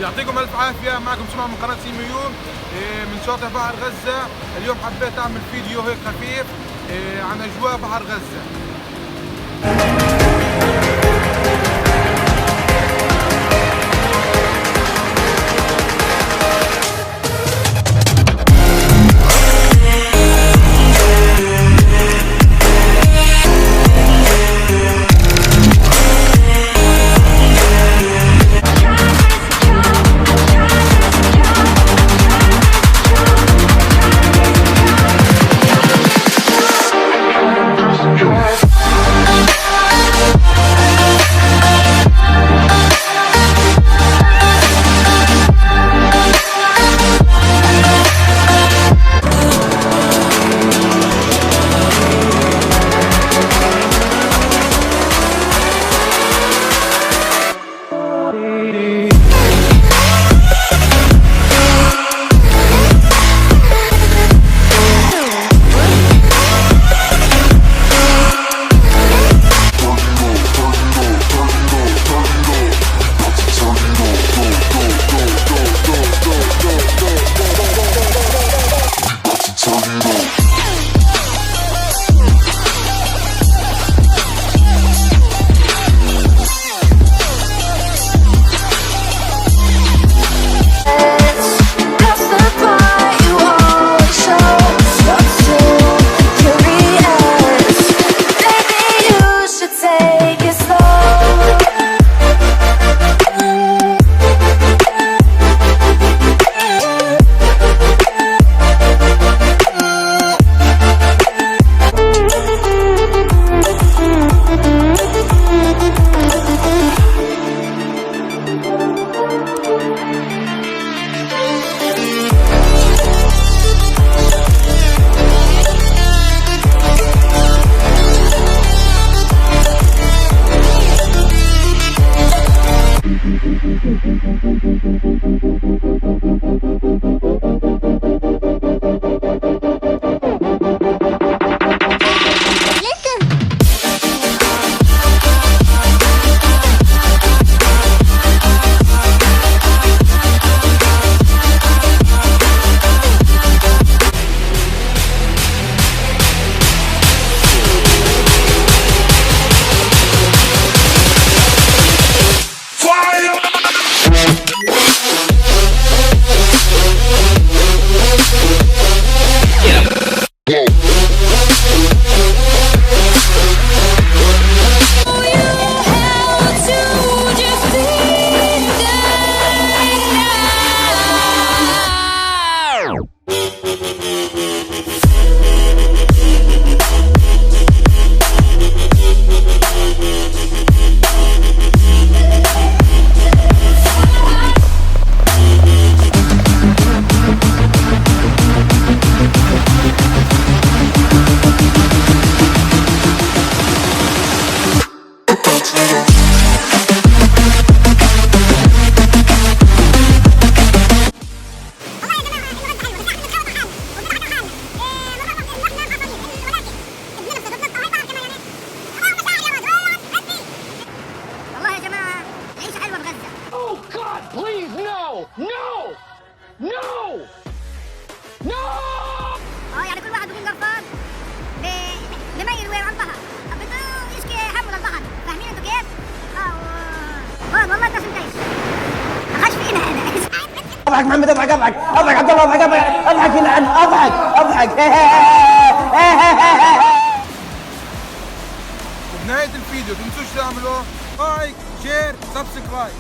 يعطيكم الف عافيه. معكم سمع من قناه سيميون من شاطئ بحر غزه. اليوم حبيت اعمل فيديو هيك خفيف عن اجواء بحر غزه. يعني كل واحد بيكون قرفان بميل وين عن بحر، بده يشكي همه للبحر، فاهمين انتوا كيف؟ والله انت سنتين ما خش فينا انا. اضحك محمد، اضحك اضحك اضحك عبد الله، اضحك اضحك اضحك يلعن، اضحك اضحك. وبنهاية الفيديو تنسوش تعملوا لايك شير سبسكرايب.